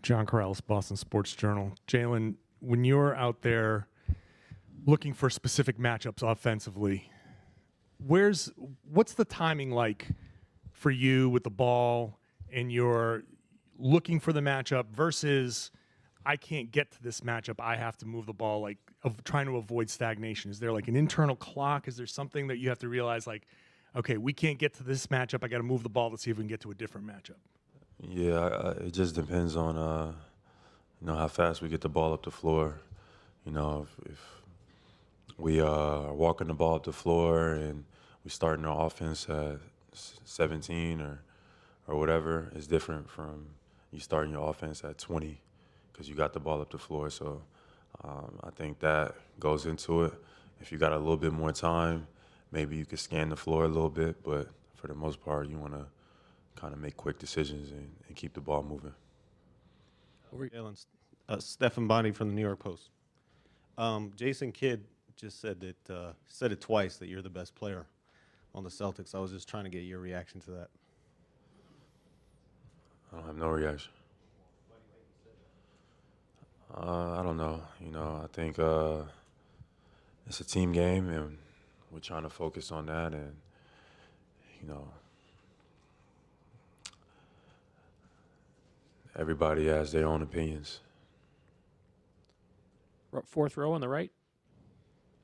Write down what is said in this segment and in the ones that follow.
John Corrales, Boston Sports Journal. Jaylen, when you're out there looking for specific matchups offensively, what's the timing like for you with the ball and you're looking for the matchup versus I can't get to this matchup, I have to move the ball, like of trying to avoid stagnation? Is there like an internal clock? Is there something that you have to realize like, okay, we can't get to this matchup, I got to move the ball to see if we can get to a different matchup? Yeah, it just depends on how fast we get the ball up the floor. If we are walking the ball up the floor and we starting our offense at 17 or whatever, it's different from you starting your offense at 20 because you got the ball up the floor. So I think that goes into it. If you got a little bit more time, maybe you could scan the floor a little bit, but for the most part, you want to kind of make quick decisions and keep the ball moving. Stephen Bonnie from the New York Post. Jason Kidd just said it twice that you're the best player on the Celtics. I was just trying to get your reaction to that. I don't have no reaction. I don't know. I think it's a team game, and we're trying to focus on that. And everybody has their own opinions. Fourth row on the right.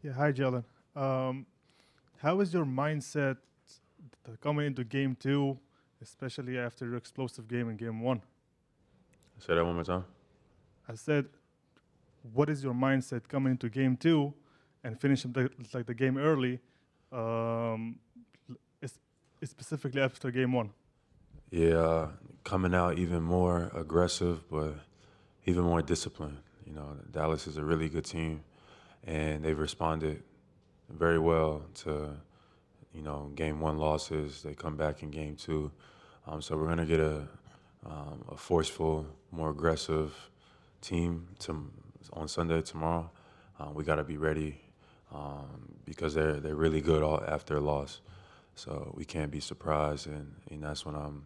Yeah, hi, Jaylen. How is your mindset coming into Game 2, especially after your explosive game in Game 1? Say that one more time. I said, what is your mindset coming into Game 2 and finishing the game early, specifically after Game 1? Yeah, coming out even more aggressive, but even more disciplined. Dallas is a really good team, and they've responded very well to, Game 1 losses. They come back in Game 2. So we're going to get a forceful, more aggressive team on Sunday tomorrow. We got to be ready because they're really good after a loss. So we can't be surprised, and that's what I'm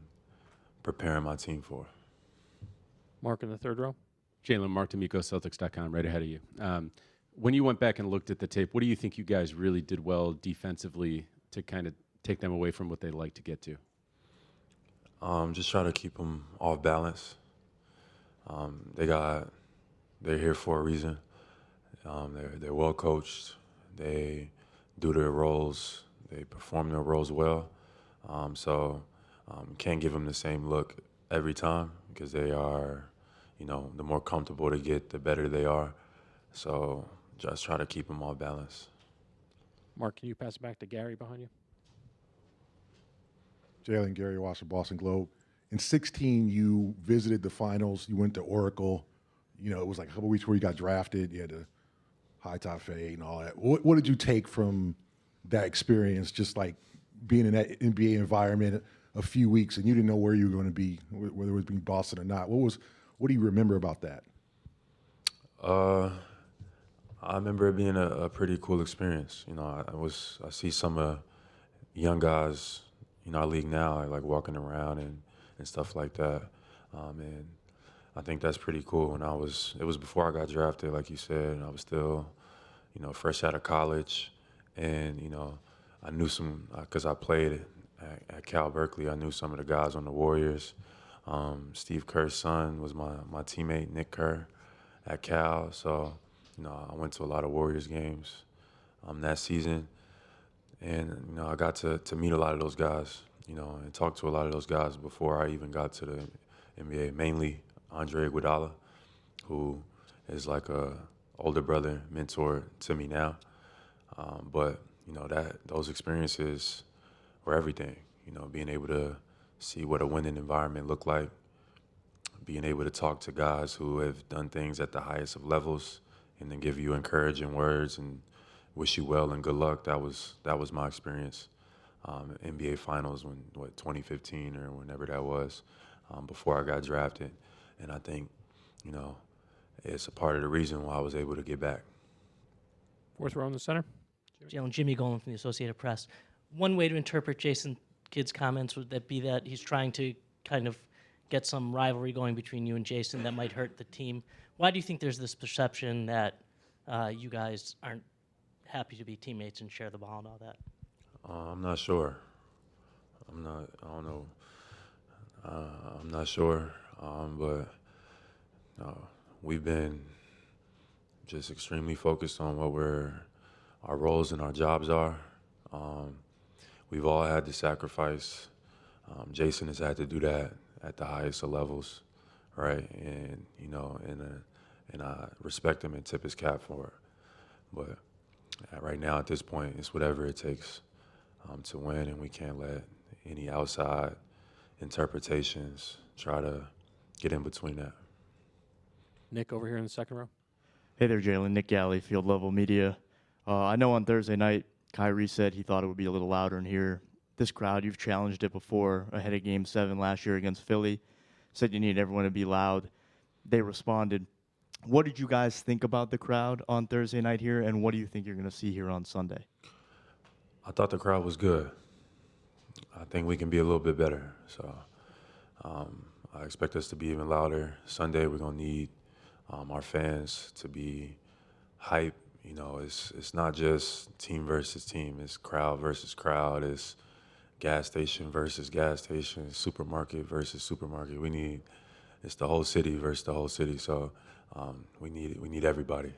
preparing my team for. Mark in the third row. Jaylen, Mark D'Amico, Celtics.com, right ahead of you. When you went back and looked at the tape, what do you think you guys really did well defensively to kind of take them away from what they like to get to? Just try to keep them off balance. They're here for a reason. They're well coached. They do their roles. They perform their roles well. Can't give them the same look every time because they are, the more comfortable they get, the better they are. So just try to keep them off balance. Mark, can you pass it back to Gary behind you? Jaylen, Gary Wasser, Boston Globe. In 2016, you visited the finals. You went to Oracle. It was like a couple weeks before you got drafted. You had the high top fade and all that. What did you take from that experience, just like being in that NBA environment a few weeks and you didn't know where you were going to be, whether it was being Boston or not? What do you remember about that? I remember it being a pretty cool experience. I see some young guys, our league now, like walking around and stuff like that. And I think that's pretty cool. It was before I got drafted, like you said, and I was still, fresh out of college. And, I knew some, because I played at Cal Berkeley, I knew some of the guys on the Warriors. Steve Kerr's son was my teammate, Nick Kerr, at Cal. So, I went to a lot of Warriors games that season. And, I got to meet a lot of those guys, and talk to a lot of those guys before I even got to the NBA, mainly Andre Iguodala, who is like a older brother, mentor to me now. But, those experiences were everything, being able to see what a winning environment looked like, being able to talk to guys who have done things at the highest of levels and then give you encouraging words and wish you well and good luck. That was my experience. NBA Finals 2015 or whenever that was, before I got drafted. And I think, it's a part of the reason why I was able to get back. Fourth row in the center. Jaylen, Jimmy Golan from the Associated Press. One way to interpret Jason Kidd's comments would that be that he's trying to kind of get some rivalry going between you and Jason that might hurt the team. Why do you think there's this perception that you guys aren't happy to be teammates and share the ball and all that? I'm not sure. I don't know. I'm not sure. But we've been just extremely focused on what our roles and our jobs are. We've all had to sacrifice. Jason has had to do that at the highest of levels, right? And and I respect him and tip his cap for it. But right now, at this point, it's whatever it takes to win, and we can't let any outside interpretations try to get in between that. Nick over here in the second row. Hey there, Jaylen. Nick Galley, Field Level Media. I know on Thursday night, Kyrie said he thought it would be a little louder in here. This crowd, you've challenged it before ahead of Game 7 last year against Philly. Said you need everyone to be loud. They responded. What did you guys think about the crowd on Thursday night here, and what do you think you're going to see here on Sunday? I thought the crowd was good. I think we can be a little bit better. So I expect us to be even louder. Sunday, we're going to need our fans to be hype. You know, it's not just team versus team. It's crowd versus crowd. It's gas station versus gas station. Supermarket versus supermarket. It's the whole city versus the whole city. So we need everybody.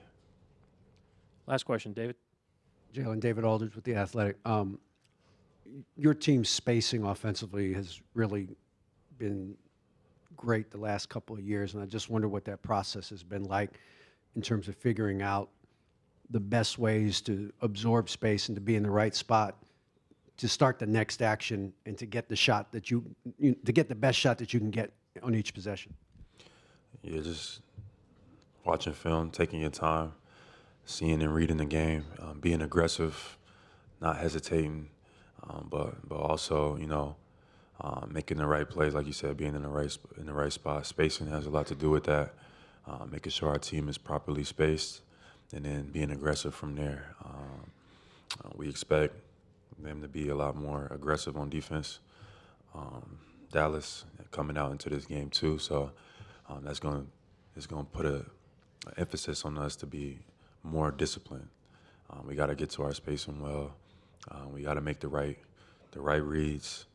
Last question, David. Jaylen, David Aldridge with The Athletic. Your team's spacing offensively has really been great the last couple of years, and I just wonder what that process has been like in terms of figuring out the best ways to absorb space and to be in the right spot to start the next action and to get the shot that to get the best shot that you can get on each possession. Yeah, just watching film, taking your time, seeing and reading the game, being aggressive, not hesitating, but also making the right plays, like you said, being in the right spot. Spacing has a lot to do with that. Making sure our team is properly spaced, and then being aggressive from there. We expect them to be a lot more aggressive on defense. Dallas coming out into this game too, so it's going to put an emphasis on us to be more disciplined. We got to get to our spacing well. We got to make the right reads.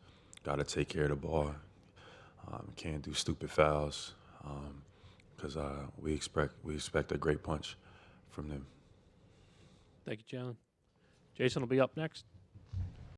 Got to take care of the ball. Can't do stupid fouls because we expect a great punch from them. Thank you, Jaylen. Jason will be up next.